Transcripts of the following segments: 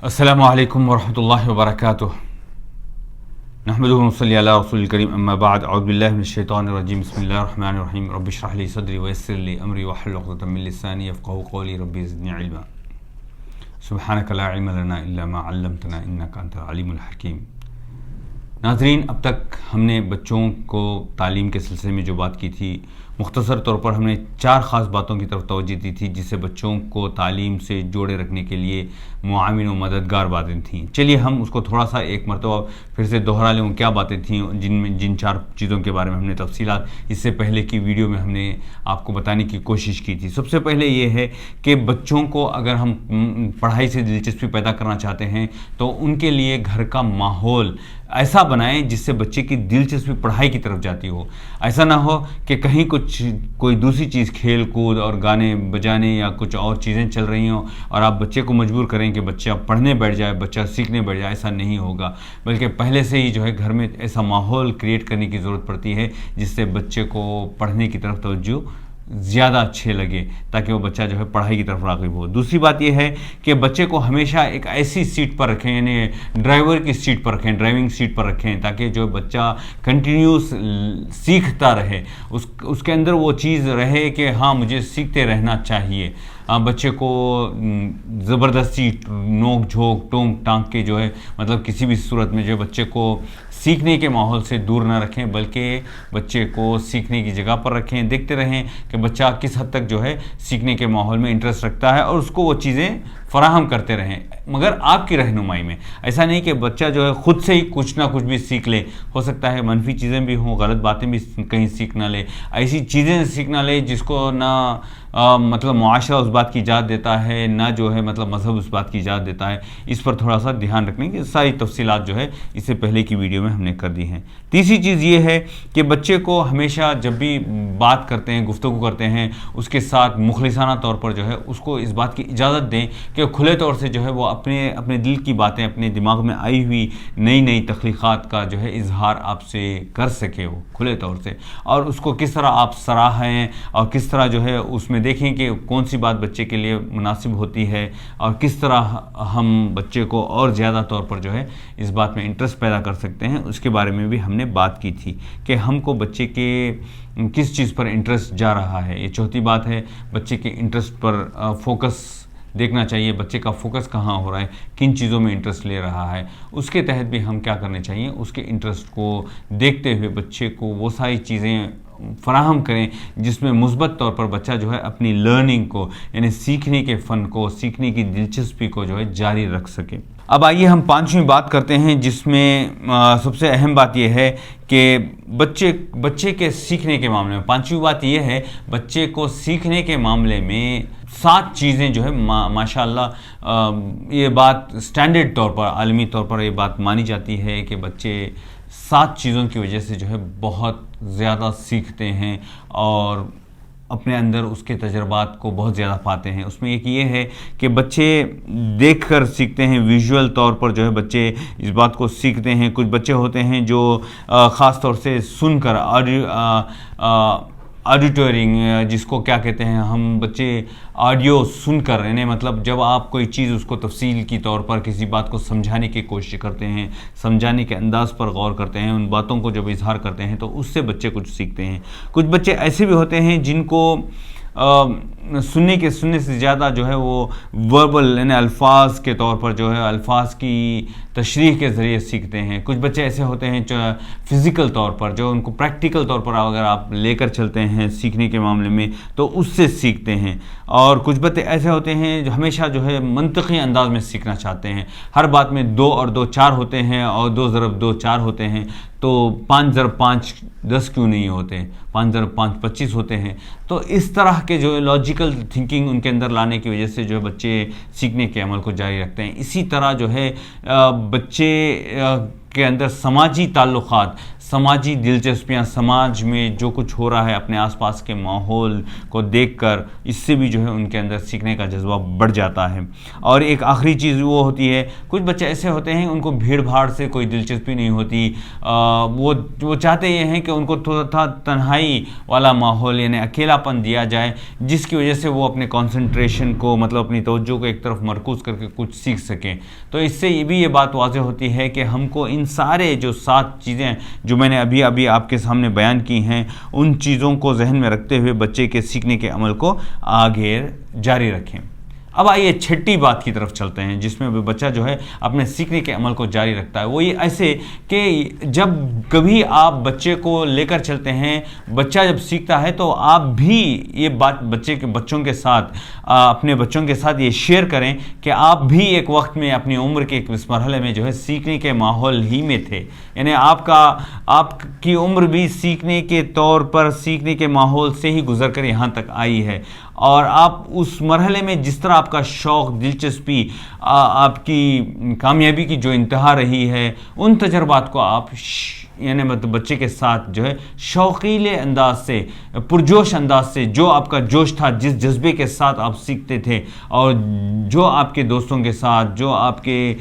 السلام علیکم ورحمۃ اللہ وبرکاتہ نحمدہ ونصلی علی رسول الکریم اما بعد اعوذ باللہ من الشیطان الرجیم بسم اللہ الرحمن الرحیم رب اشرح لی صدری ویسر لی امری واحلل عقدۃ من لسانی یفقہوا قولی رب زدنی علما سبحانک لا علم لنا الا ما علمتنا انک انت العلیم الحکیم۔ ناظرین، اب تک ہم نے بچوں کو تعلیم کے سلسلے میں جو بات کی تھی، مختصر طور پر ہم نے 4 خاص باتوں کی طرف توجہ دی تھی جس سے بچوں کو تعلیم سے جوڑے رکھنے کے لیے معاون و مددگار باتیں تھیں۔ چلیے ہم اس کو تھوڑا سا ایک مرتبہ پھر سے دوہرا لیں، کیا باتیں تھیں جن 4 چیزوں کے بارے میں ہم نے تفصیلات اس سے پہلے کی ویڈیو میں ہم نے آپ کو بتانے کی کوشش کی تھی۔ سب سے پہلے یہ ہے کہ بچوں کو اگر ہم پڑھائی سے دلچسپی پیدا کرنا چاہتے ہیں تو ان کے لیے گھر کا ماحول ایسا بنائیں جس سے بچے کی دلچسپی پڑھائی کی طرف جاتی ہو۔ ایسا نہ ہو کہ کہیں کوئی دوسری چیز کھیل کود اور گانے بجانے یا کچھ اور چیزیں چل رہی ہوں اور آپ بچے کو مجبور کریں کہ بچہ پڑھنے بیٹھ جائے، بچہ سیکھنے بیٹھ جائے، ایسا نہیں ہوگا، بلکہ پہلے سے ہی جو ہے گھر میں ایسا ماحول کریٹ کرنے کی ضرورت پڑتی ہے جس سے بچے کو پڑھنے کی طرف توجہ زیادہ اچھے لگے تاکہ وہ بچہ جو ہے پڑھائی کی طرف راغب ہو۔ دوسری بات یہ ہے کہ بچے کو ہمیشہ ایک ایسی سیٹ پر رکھیں، یعنی ڈرائیور کی سیٹ پر رکھیں، ڈرائیونگ سیٹ پر رکھیں، تاکہ جو بچہ کنٹینیوس سیکھتا رہے، اس کے اندر وہ چیز رہے کہ ہاں مجھے سیکھتے رہنا چاہیے۔ بچے کو زبردستی نوک جھوک ٹونک ٹانک کے جو ہے مطلب کسی بھی صورت میں جو ہے بچے کو سیکھنے کے ماحول سے دور نہ رکھیں، بلکہ بچے کو سیکھنے کی جگہ پر رکھیں، دیکھتے رہیں کہ بچہ کس حد تک جو ہے سیکھنے کے ماحول میں انٹرسٹ رکھتا ہے اور اس کو وہ چیزیں فراہم کرتے رہیں، مگر آپ کی رہنمائی میں۔ ایسا نہیں کہ بچہ جو ہے خود سے ہی کچھ نہ کچھ بھی سیکھ لے، ہو سکتا ہے منفی چیزیں بھی ہوں، غلط باتیں بھی کہیں سیکھ نہ لے، ایسی چیزیں سیکھ نہ لے جس کو نہ مطلب معاشرہ اس بات کی اجازت دیتا ہے، نہ جو ہے مطلب مذہب اس بات کی اجازت دیتا ہے۔ اس پر تھوڑا سا دھیان رکھنے کی ساری تفصیلات جو ہے اس سے پہلے کی ویڈیو میں ہم نے کر دی ہیں۔ تیسری چیز یہ ہے کہ بچے کو ہمیشہ جب بھی بات کرتے ہیں، گفتگو کرتے ہیں، اس کے ساتھ مخلصانہ طور پر جو ہے اس کو اس بات کی اجازت دیں کہ کھلے طور سے جو ہے وہ اپنے دل کی باتیں، اپنے دماغ میں آئی ہوئی نئی تخلیقات کا جو ہے اظہار آپ سے کر سکے، وہ کھلے طور سے، اور اس کو کس طرح آپ سراہیں اور کس طرح جو ہے اس میں دیکھیں کہ کون سی بات بچے کے لیے مناسب ہوتی ہے اور کس طرح ہم بچے کو اور زیادہ طور پر جو ہے اس بات میں انٹرسٹ پیدا کر سکتے ہیں، اس کے بارے میں بھی ہم نے بات کی تھی کہ ہم کو بچے کے کس چیز پر انٹرسٹ جا رہا ہے۔ یہ چوتھی بات ہے، بچے کے انٹرسٹ پر فوکس دیکھنا چاہیے، بچے کا فوکس کہاں ہو رہا ہے، کن چیزوں میں انٹرسٹ لے رہا ہے، اس کے تحت بھی ہم کیا کرنے چاہیے، اس کے انٹرسٹ کو دیکھتے ہوئے بچے کو وہ ساری چیزیں فراہم کریں جس میں مثبت طور پر بچہ جو ہے اپنی لرننگ کو، یعنی سیکھنے کے فن کو، سیکھنے کی دلچسپی کو جو ہے جاری رکھ سکے۔ اب آئیے ہم 5ویں بات کرتے ہیں جس میں سب سے اہم بات یہ ہے کہ بچے کے سیکھنے کے معاملے میں 5ویں بات یہ ہے، بچے کو سیکھنے کے معاملے میں 7 چیزیں جو ہے ماشاءاللہ یہ بات اسٹینڈرڈ طور پر، عالمی طور پر یہ بات مانی جاتی ہے کہ بچے 7 چیزوں کی وجہ سے جو ہے بہت زیادہ سیکھتے ہیں اور اپنے اندر اس کے تجربات کو بہت زیادہ پاتے ہیں۔ اس میں ایک یہ ہے کہ بچے دیکھ کر سیکھتے ہیں، ویژول طور پر جو ہے بچے اس بات کو سیکھتے ہیں۔ کچھ بچے ہوتے ہیں جو خاص طور سے سن کر آڈیٹورنگ، جس کو کیا کہتے ہیں ہم، بچے آڈیو سن کر، یعنی مطلب جب آپ کوئی چیز اس کو تفصیل کی طور پر کسی بات کو سمجھانے کی کوشش کرتے ہیں، سمجھانے کے انداز پر غور کرتے ہیں، ان باتوں کو جب اظہار کرتے ہیں تو اس سے بچے کچھ سیکھتے ہیں۔ کچھ بچے ایسے بھی ہوتے ہیں جن کو سننے سے زیادہ جو ہے وہ وربل، یعنی الفاظ کے طور پر جو ہے الفاظ کی تشریح کے ذریعے سیکھتے ہیں۔ کچھ بچے ایسے ہوتے ہیں جو فزیکل طور پر، جو ان کو پریکٹیکل طور پر اگر آپ لے کر چلتے ہیں سیکھنے کے معاملے میں تو اس سے سیکھتے ہیں، اور کچھ بچے ایسے ہوتے ہیں جو ہمیشہ جو ہے منطقی انداز میں سیکھنا چاہتے ہیں۔ ہر بات میں 2 اور 2 4 ہوتے ہیں اور 2 ضرب 2 4 ہوتے ہیں، تو 5 ضرب 5 10 کیوں نہیں ہوتے، 5 ضرب 5 25 ہوتے ہیں۔ تو اس طرح کے جو لاجیکل تھنکنگ ان کے اندر لانے کی وجہ سے جو بچے سیکھنے کے عمل کو جاری رکھتے ہیں۔ اسی طرح جو ہے بچے کے اندر سماجی تعلقات، سماجی دلچسپیاں، سماج میں جو کچھ ہو رہا ہے اپنے آس پاس کے ماحول کو دیکھ کر، اس سے بھی جو ہے ان کے اندر سیکھنے کا جذبہ بڑھ جاتا ہے۔ اور ایک آخری چیز وہ ہوتی ہے، کچھ بچے ایسے ہوتے ہیں ان کو بھیڑ بھاڑ سے کوئی دلچسپی نہیں ہوتی، وہ چاہتے یہ ہیں کہ ان کو تھوڑا تنہائی والا ماحول یعنی اکیلا پن دیا جائے، جس کی وجہ سے وہ اپنے کنسنٹریشن کو مطلب اپنی توجہ کو ایک طرف مرکوز کر کے کچھ سیکھ سکیں۔ تو اس سے یہ بات واضح ہوتی ہے کہ ہم کو ان سارے جو 7 چیزیں جو میں نے ابھی آپ کے سامنے بیان کی ہیں، ان چیزوں کو ذہن میں رکھتے ہوئے بچے کے سیکھنے کے عمل کو آگے جاری رکھیں۔ اب آئیے چھٹی بات کی طرف چلتے ہیں، جس میں بچہ جو ہے اپنے سیکھنے کے عمل کو جاری رکھتا ہے۔ وہ یہ ایسے کہ جب کبھی آپ بچے کو لے کر چلتے ہیں، بچہ جب سیکھتا ہے تو آپ بھی یہ بات بچوں کے ساتھ اپنے بچوں کے ساتھ یہ شیئر کریں کہ آپ بھی ایک وقت میں اپنی عمر کے اس مرحلے میں جو ہے سیکھنے کے ماحول ہی میں تھے، یعنی آپ کی عمر بھی سیکھنے کے طور پر سیکھنے کے ماحول سے ہی گزر کر یہاں تک آئی ہے، اور آپ اس مرحلے میں جس طرح آپ کا شوق، دلچسپی، آپ کی کامیابی کی جو انتہا رہی ہے، ان تجربات کو آپ یعنی مطلب بچے کے ساتھ جو ہے شوقیلے انداز سے، پرجوش انداز سے، جو آپ کا جوش تھا، جس جذبے کے ساتھ آپ سیکھتے تھے، اور جو آپ کے دوستوں کے ساتھ، جو آپ کے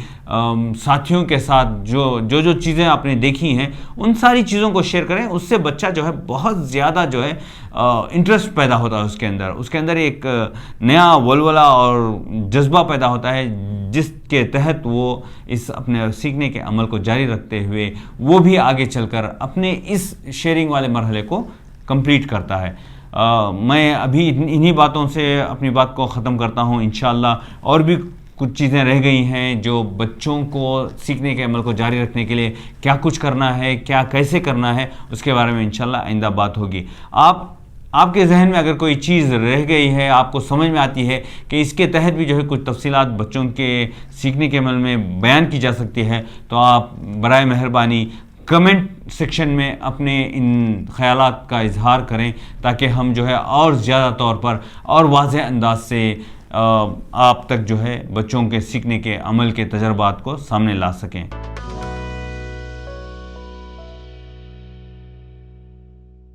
ساتھیوں کے ساتھ جو چیزیں آپ نے دیکھی ہیں، ان ساری چیزوں کو شیئر کریں۔ اس سے بچہ جو ہے بہت زیادہ جو ہے انٹرسٹ پیدا ہوتا ہے اس کے اندر ایک نیا ولولہ اور جذبہ پیدا ہوتا ہے، جس کے تحت وہ اس اپنے سیکھنے کے عمل کو جاری رکھتے ہوئے وہ بھی آگے چل کر اپنے اس شیئرنگ والے مرحلے کو کمپلیٹ کرتا ہے۔ میں ابھی انہی باتوں سے اپنی بات کو ختم کرتا ہوں۔ انشاءاللہ اور بھی کچھ چیزیں رہ گئی ہیں جو بچوں کو سیکھنے کے عمل کو جاری رکھنے کے لیے کیا کچھ کرنا ہے، کیا کیسے کرنا ہے، اس کے بارے میں انشاءاللہ آئندہ بات ہوگی۔ آپ کے ذہن میں اگر کوئی چیز رہ گئی ہے، آپ کو سمجھ میں آتی ہے کہ اس کے تحت بھی جو ہے کچھ تفصیلات بچوں کے سیکھنے کے عمل میں بیان کی جا سکتی ہے، تو آپ برائے مہربانی کمنٹ سیکشن میں اپنے ان خیالات کا اظہار کریں، تاکہ ہم جو ہے اور زیادہ طور پر اور واضح انداز سے آپ تک جو ہے بچوں کے سیکھنے کے عمل کے تجربات کو سامنے لا سکیں۔